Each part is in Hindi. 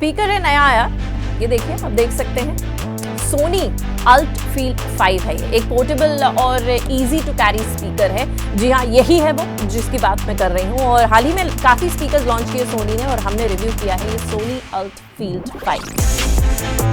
स्पीकर है नया आया, ये देखिए आप देख सकते हैं, सोनी अल्टफील्ड 5 है। ये एक पोर्टेबल और इजी टू कैरी स्पीकर है। जी हाँ, यही है वो जिसकी बात मैं कर रही हूँ। और हाल ही में काफ़ी स्पीकर लॉन्च किए सोनी ने और हमने रिव्यू किया है ये सोनी अल्टफील्ड 5।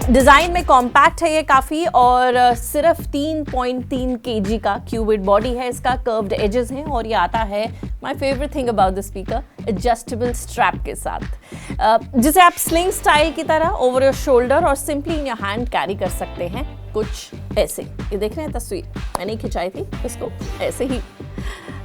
डिज़ाइन में कॉम्पैक्ट है ये काफ़ी, और सिर्फ 3.3 kg का क्यूबिट बॉडी है इसका, कर्व्ड एजेस हैं, और ये आता है my favourite thing about the speaker, adjustable strap के साथ, जिसे आप स्लिंग स्टाइल की तरह ओवर योर शोल्डर और simply in your hand carry कर सकते हैं, कुछ ऐसे। ये देख रहे हैं तस्वीर, मैंने खिंचाई थी इसको ऐसे ही।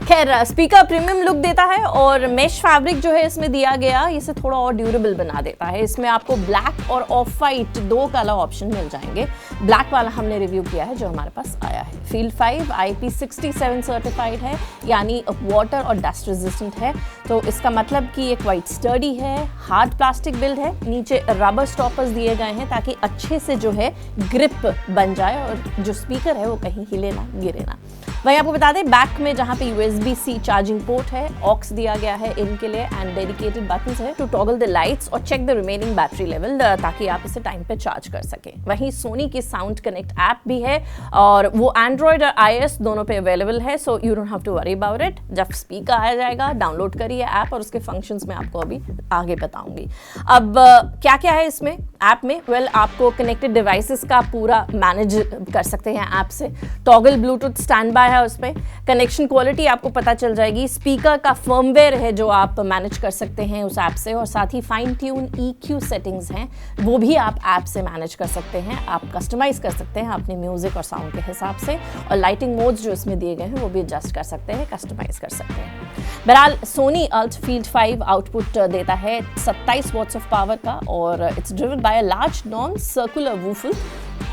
खैर, स्पीकर प्रीमियम लुक देता है और मेश फैब्रिक जो है इसमें दिया गया इसे थोड़ा और ड्यूरेबल बना देता है। इसमें आपको ब्लैक और ऑफ वाइट 2 कलर ऑप्शन मिल जाएंगे। ब्लैक वाला हमने रिव्यू किया है जो हमारे पास आया है। फील्ड 5 IP67 सर्टिफाइड है, यानी वाटर और डस्ट रेजिस्टेंट है, तो इसका मतलब कि ये क्वाइट स्टर्डी है, हार्ड प्लास्टिक बिल्ड है, नीचे रबर स्टॉपर्स दिए गए हैं ताकि अच्छे से जो है ग्रिप बन जाए और जो स्पीकर है वो कहीं हिले ना, गिरे ना। वहीं आपको बता दें, बैक में जहाँ पे USB-C चार्जिंग पोर्ट है, ऑक्स दिया गया है इनके लिए, एंड डेडिकेटेड बटन्स है टू टॉगल द लाइट्स और check the remaining battery level, ताकि आप इसे टाइम पे चार्ज कर सकें। वहीं सोनी की साउंड कनेक्ट ऐप भी है और वो एंड्रॉयड और iOS दोनों पे अवेलेबल है, so you don't have to worry about it. जब स्पीकर आ जाएगा डाउनलोड करिए ऐप और उसके फंक्शंस मैं आपको अभी आगे बताऊंगी। अब क्या क्या है इसमें ऐप में? आपको कनेक्टेड डिवाइसेस का पूरा मैनेज कर सकते हैं ऐप से, टॉगल ब्लूटूथ स्टैंड बाय है उसमें, कनेक्शन क्वालिटी आपको पता चल जाएगी, स्पीकर का फर्मवेयर है जो आप मैनेज कर सकते हैं उस ऐप से, और साथ ही फाइन ट्यून EQ सेटिंग्स हैं वो भी आप ऐप से मैनेज कर सकते हैं। आप कस्टमाइज कर सकते हैं अपने म्यूजिक और साउंड के हिसाब से, और लाइटिंग मोड्स जो इसमें दिए गए हैं वो भी एडजस्ट कर सकते हैं, कस्टमाइज कर सकते हैं। बहरहाल सोनी अल्टफील्ड 5 आउटपुट देता है 27 वॉट्स ऑफ पावर का, और it's driven by a large non circular woofer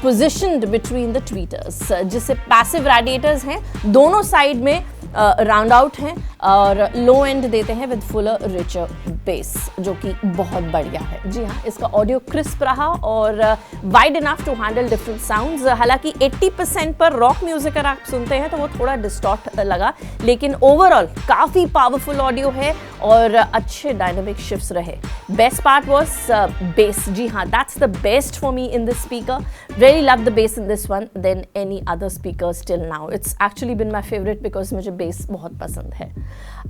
positioned between the tweeters, जिससे पैसिव रेडिएटर्स हैं, दोनों साइड में राउंड आउट हैं और लो एंड देते हैं विद फुलर रिचर बेस, जो कि बहुत बढ़िया है। जी हाँ, इसका ऑडियो क्रिस्प रहा और wide enough to handle different sounds. हालांकि 80% पर रॉक म्यूजिक अगर आप सुनते हैं तो वो थोड़ा डिस्टॉर्ट लगा, लेकिन ओवरऑल काफ़ी पावरफुल ऑडियो है और अच्छे डायनामिक शिफ्ट्स रहे। Best part was bass. जी हाँ, that's the best for me in this speaker. Really love the bass in this one than any other speakers till now. It's actually been my favorite because मुझे bass बहुत पसंद है।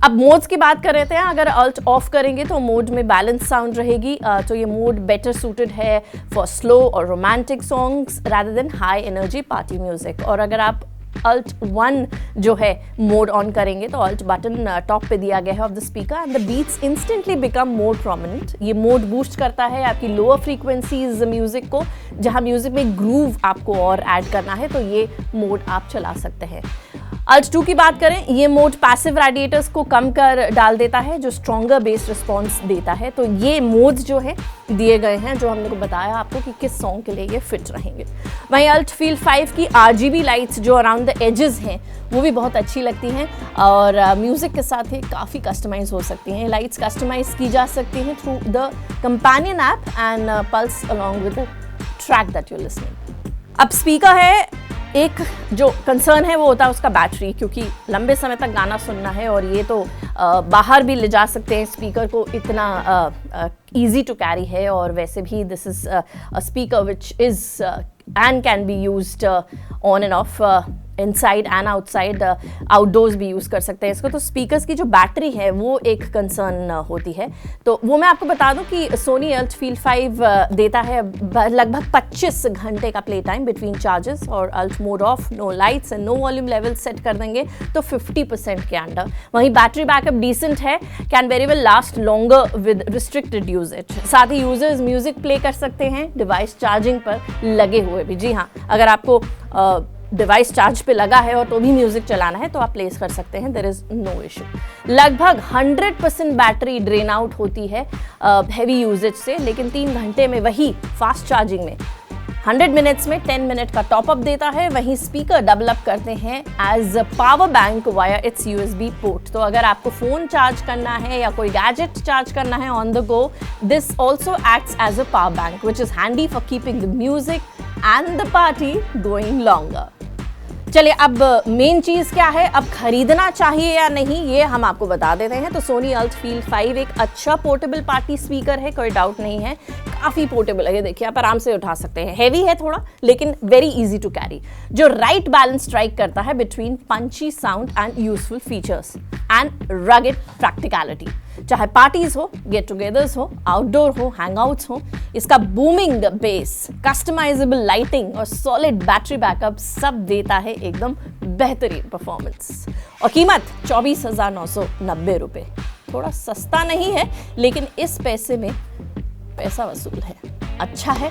अब मोड्स की बात कर रहे थे, अगर अल्ट ऑफ करेंगे तो मोड में बैलेंस साउंड रहेगी, तो ये मोड बेटर सूटेड है फॉर स्लो और romantic songs rather than high energy party music. और अगर आप Alt 1 जो है मोड ऑन करेंगे तो Alt बटन टॉप पे दिया गया है off the speaker and the beats instantly become more prominent. ये मोड बूस्ट करता है आपकी लोअर फ्रीक्वेंसीज म्यूजिक को, जहां म्यूजिक में ग्रूव आपको और ऐड करना है तो ये मोड आप चला सकते हैं। Alt 2 की बात करें, ये मोड पैसिव रेडिएटर्स को कम कर डाल देता है जो स्ट्रॉन्गर बेस रिस्पॉन्स देता है। तो ये मोड्स जो है दिए गए हैं जो हमने को बताया आपको कि किस सॉन्ग के लिए ये फिट रहेंगे। वहीं अल्टफील्ड 5 की RGB लाइट्स जो अराउंड द एजेस हैं वो भी बहुत अच्छी लगती हैं और म्यूजिक के साथ ही काफ़ी कस्टमाइज हो सकती हैं। लाइट्स कस्टमाइज की जा सकती हैं through the companion app and pulse along with the track that you listening. अब स्पीकर है, एक जो कंसर्न है वो होता है उसका बैटरी, क्योंकि लंबे समय तक गाना सुनना है और ये तो बाहर भी ले जा सकते हैं स्पीकर को, इतना ईजी टू कैरी है। और वैसे भी this is a speaker which is and can be used on end of inside and outside, outdoors भी यूज़ कर सकते हैं इसको। तो स्पीकर्स की जो बैटरी है वो एक कंसर्न होती है, तो वो मैं आपको बता दूं कि सोनी अल्टफील्ड 5 देता है लगभग 25 घंटे का प्ले टाइम बिटवीन चार्जेस, और alt mode off, no lights and no volume level set कर देंगे तो 50% के अंडर। वहीं बैटरी बैकअप डिसेंट है, can very well last longer with restricted usage. साथ ही यूजर्स म्यूजिक प्ले कर सकते हैं डिवाइस चार्जिंग पर लगे हुए भी। जी हाँ, अगर आपको डिवाइस चार्ज पे लगा है और तो भी म्यूजिक चलाना है तो आप प्लेस कर सकते हैं, देयर इज नो इशू। लगभग 100% बैटरी ड्रेन आउट होती है हैवी यूजेज से, लेकिन 3 घंटे में वही फास्ट चार्जिंग में 100 मिनट्स में 10 मिनट का टॉपअप देता है। वहीं स्पीकर डेवलप करते हैं as a power bank via its USB port. तो अगर आपको फ़ोन चार्ज करना है या कोई गैजेट चार्ज करना है on the go, this also acts as a power bank which is handy for keeping the music and the party going longer. चलिए, अब मेन चीज क्या है, अब खरीदना चाहिए या नहीं ये हम आपको बता देते हैं। तो सोनी अल्टफील्ड 5 एक अच्छा पोर्टेबल पार्टी स्पीकर है, कोई डाउट नहीं है। काफी पोर्टेबल है, ये देखिए आप आराम से उठा सकते हैं। हैवी है थोड़ा, लेकिन वेरी इजी टू कैरी, जो राइट बैलेंस स्ट्राइक करता है between punchy sound and useful features and rugged practicality. चाहे पार्टीज हो, गेट टुगेदर्स हो, आउटडोर हो, हैंगआउट्स हो, इसका बूमिंग बेस, कस्टमाइजेबल लाइटिंग और सॉलिड बैटरी बैकअप सब देता है एकदम बेहतरीन परफॉर्मेंस। और कीमत 24,990 रुपये। थोड़ा सस्ता नहीं है, लेकिन इस पैसे में पैसा वसूल है। अच्छा है,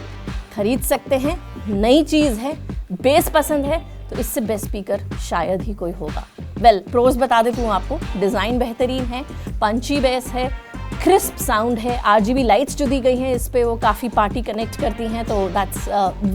खरीद सकते हैं, नई चीज है, बेस पसंद है तो इससे बेस्ट स्पीकर शायद ही कोई होगा। वेल, प्रोज बता देती हूँ आपको। डिजाइन बेहतरीन है, पंची बेस है, क्रिस्प साउंड है, RGB लाइट्स जो दी गई हैं इस पे वो काफ़ी पार्टी कनेक्ट करती हैं, तो that's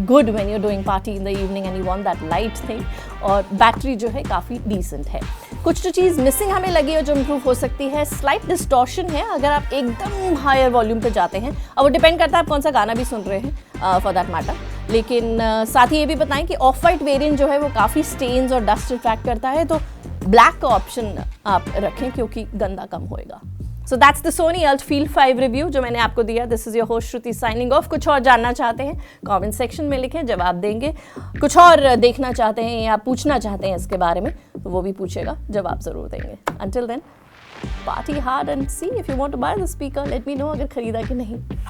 good when you are doing party in the evening and you want that light thing. और बैटरी जो है काफ़ी डिसेंट है। कुछ तो चीज़ मिसिंग हमें लगी है जो इम्प्रूव हो सकती है, स्लाइट डिस्टॉर्शन है अगर आप एकदम हायर वॉल्यूम पे जाते हैं। अब वो डिपेंड करता है आप कौन सा गाना भी सुन रहे हैं फॉर दैट मैटर। लेकिन साथ ही ये भी बताएं कि ऑफ वाइट वेरिएंट जो है वो काफ़ी स्टेन्स और डस्ट अट्रैक्ट करता है, तो ब्लैक का ऑप्शन आप रखें क्योंकि गंदा कम होएगा। So that's the Sony ULT Field 5 review जो मैंने आपको दिया। This is your host Shruti signing off. कुछ और जानना चाहते हैं कमेंट सेक्शन में लिखें, जवाब देंगे। कुछ और देखना चाहते हैं या पूछना चाहते हैं इसके बारे में तो वो भी पूछेगा, जवाब जरूर देंगे। Until then, party hard and see if you want to buy the speaker, let me know अगर खरीदा कि नहीं।